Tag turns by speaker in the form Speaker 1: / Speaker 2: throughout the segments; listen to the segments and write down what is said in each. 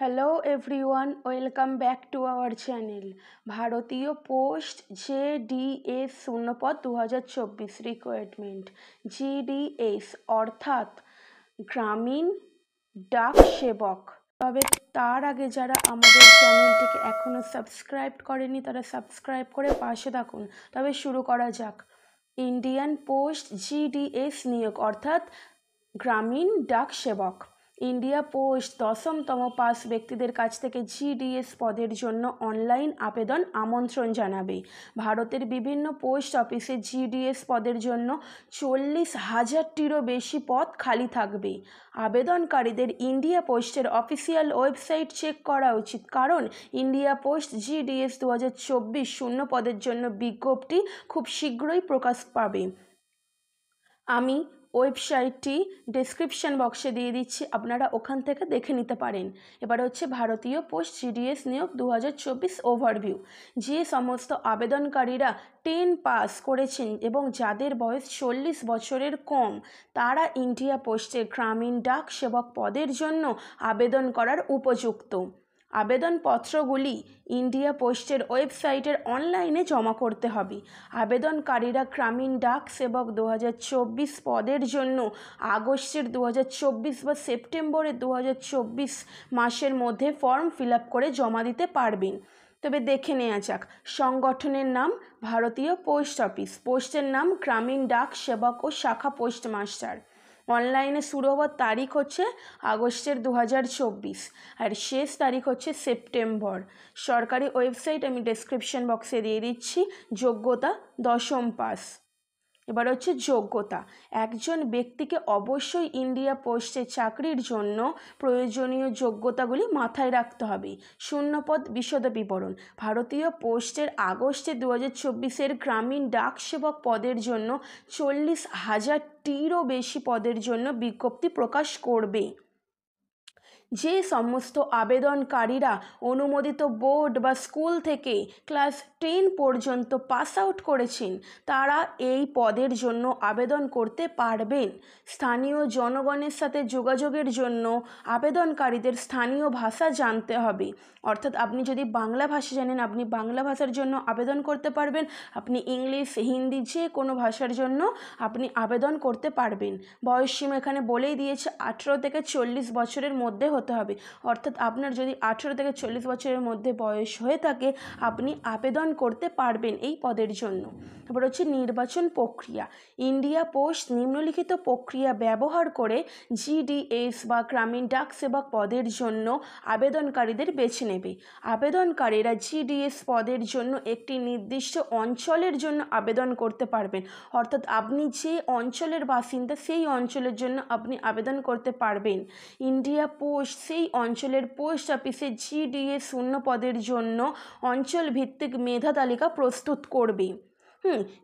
Speaker 1: Hello everyone, welcome back to our channel. ভারতীয় post JDS শূন্যপদ 2024 requirement GDS অর্থাৎ গ্রামীণ ডাক সেবক। তবে তার আগে যারা আমাদের চ্যানেলটিকে এখনও সাবস্ক্রাইব করেনি তারা সাবস্ক্রাইব করে পাশে থাকুন। তবে শুরু করা যাক। ইন্ডিয়ান পোস্ট GDS নিয়োগ অর্থাৎ গ্রামীণ ডাক সেবক। ইন্ডিয়া পোস্ট 10তম পাস ব্যক্তিদের কাছ থেকে GDS পদের জন্য অনলাইন আবেদন আমন্ত্রণ জানাবে। ভারতের বিভিন্ন পোস্ট অফিসে GDS পদের জন্য 40,000টিরও বেশি পদ খালি থাকবে। আবেদনকারীদের ইন্ডিয়া পোস্টের অফিসিয়াল ওয়েবসাইট চেক করা উচিত, কারণ ইন্ডিয়া পোস্ট GDS 2024 শূন্য পদের জন্য বিজ্ঞপ্তি খুব শীঘ্রই প্রকাশ পাবে। আমি ওয়েবসাইটটি ডেসক্রিপশন বক্সে দিয়ে দিচ্ছি, আপনারা ওখান থেকে দেখে নিতে পারেন। এবার হচ্ছে ভারতীয় পোস্ট GDS নিয়োগ 2024 ওভারভিউ। যে সমস্ত আবেদনকারীরা 10 পাস করেছেন এবং যাদের বয়স 40 বছরের কম, তারা ইন্ডিয়া পোস্টের গ্রামীণ ডাক সেবক পদের জন্য আবেদন করার উপযুক্ত। আবেদনপত্রগুলি ইন্ডিয়া পোস্টের ওয়েবসাইটের অনলাইনে জমা করতে হবে। আবেদনকারীরা গ্রামীণ ডাক সেবক 2024 পদের জন্য আগস্টের 2024 বা সেপ্টেম্বরের 2024 মাসের মধ্যে ফর্ম ফিল আপ করে জমা দিতে পারবেন। তবে দেখে নেওয়া যাক। সংগঠনের নাম ভারতীয় পোস্ট অফিস, পোস্টের নাম গ্রামীণ ডাক সেবক ও শাখা পোস্টমাস্টার। অনলাইনে শুরু হওয়ার তারিখ হচ্ছে আগস্টের 2024 আর শেষ তারিখ হচ্ছে সেপ্টেম্বর। সরকারি ওয়েবসাইট আমি ডেসক্রিপশন বক্সে দিয়ে দিচ্ছি। যোগ্যতা 10ম পাস। এবার হচ্ছে যোগ্যতা। একজন ব্যক্তিকে অবশ্যই ইন্ডিয়া পোস্টে চাকরির জন্য প্রয়োজনীয় যোগ্যতাগুলি মাথায় রাখতে হবে। শূন্যপদ বিশদ বিবরণ। ভারতীয় পোস্টের আগস্টে 2024 গ্রামীণ ডাক সেবক পদের জন্য 40,000টিরও বেশি পদের জন্য বিজ্ঞপ্তি প্রকাশ করবে। যে সমস্ত আবেদনকারীরা অনুমোদিত বোর্ড বা স্কুল থেকে ক্লাস 10 পর্যন্ত পাস আউট করেছেন, তারা এই পদের জন্য আবেদন করতে পারবেন। স্থানীয় জনগণের সাথে যোগাযোগের জন্য আবেদনকারীদের স্থানীয় ভাষা জানতে হবে। অর্থাৎ আপনি যদি বাংলা ভাষা জানেন, আপনি বাংলা ভাষার জন্য আবেদন করতে পারবেন। আপনি ইংলিশ, হিন্দি, যে কোনো ভাষার জন্য আপনি আবেদন করতে পারবেন। বয়সসীমা এখানে বলেই দিয়েছে 18 থেকে 40 বছরের মধ্যে হতে হবে। অর্থাৎ আপনার যদি 18 থেকে 40 বছরের মধ্যে বয়স হয়ে থাকে, আপনি আবেদন করতে পারবেন এই পদের জন্য। এবার হচ্ছে নির্বাচন প্রক্রিয়া। ইন্ডিয়া পোস্ট নিম্নলিখিত প্রক্রিয়া ব্যবহার করে GDS বা গ্রামীণ ডাক সেবক পদের জন্য আবেদনকারীদের বেছে নেবে। আবেদনকারীরা GDS পদের জন্য একটি নির্দিষ্ট অঞ্চলের জন্য আবেদন করতে পারবেন। অর্থাৎ আপনি যে অঞ্চলের বাসিন্দা সেই অঞ্চলের জন্য আপনি আবেদন করতে পারবেন। ইন্ডিয়া পোস্ট সেই অঞ্চলের পোস্ট অফিসে GDS শূন্য পদের জন্য অঞ্চল ভিত্তিক মেধা তালিকা প্রস্তুত করবে।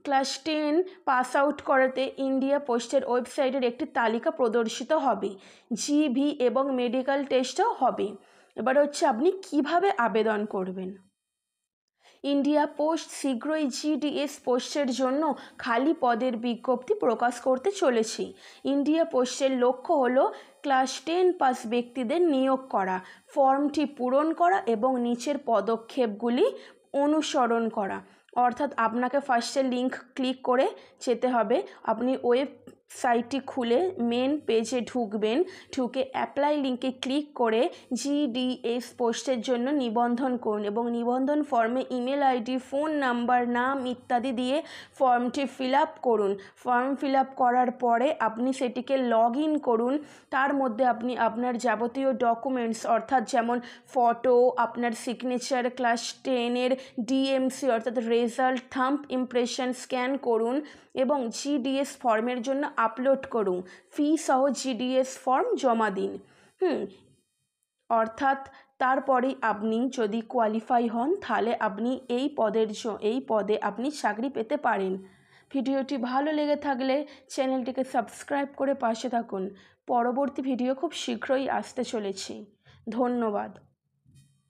Speaker 1: ক্লাস 10 পাস আউট করাতে ইন্ডিয়া পোস্টের ওয়েবসাইটের একটি তালিকা প্রদর্শিত হবে। GV এবং মেডিকেল টেস্টও হবে। এবার হচ্ছে আপনি কিভাবে আবেদন করবেন। ইন্ডিয়া পোস্ট শীঘ্রই GDS পোস্টের জন্য খালি পদের বিজ্ঞপ্তি প্রকাশ করতে চলেছে। ইন্ডিয়া পোস্টের লক্ষ্য হলো ক্লাস 10 পাস ব্যক্তিদের নিয়োগ করা, ফর্মটি পূরণ করা এবং নিচের পদক্ষেপগুলি অনুসরণ করা। অর্থাৎ আপনাকে ফার্স্টে লিঙ্ক ক্লিক করে যেতে হবে। আপনি ওয়েবসাইটটি খুলে মেন পেজে ঢুকবেন। ঢুকে অ্যাপ্লাই লিঙ্কে ক্লিক করে GDS পোস্টের জন্য নিবন্ধন করুন এবং নিবন্ধন ফর্মে ইমেল আইডি, ফোন নাম্বার, নাম ইত্যাদি দিয়ে ফর্মটি ফিল আপ করুন। ফর্ম ফিল আপ করার পরে আপনি সেটিকে লগ ইন করুন। তার মধ্যে আপনি আপনার যাবতীয় ডকুমেন্টস অর্থাৎ যেমন ফটো, আপনার সিগনেচার, ক্লাস 10-এর DMC অর্থাৎ রেজাল্ট, থাম্ব ইমপ্রেশন স্ক্যান করুন এবং GDS ফর্মের জন্য আপলোড করুন। ফি সহ GDS ফর্ম জমা দিন। অর্থাৎ তারপরেই আপনি যদি কোয়ালিফাই হন, তাহলে আপনি এই পদে আপনি চাকরি পেতে পারেন। ভিডিওটি ভালো লেগে থাকলে চ্যানেলটিকে সাবস্ক্রাইব করে পাশে থাকুন। পরবর্তী ভিডিও খুব শীঘ্রই আসতে চলেছে। ধন্যবাদ।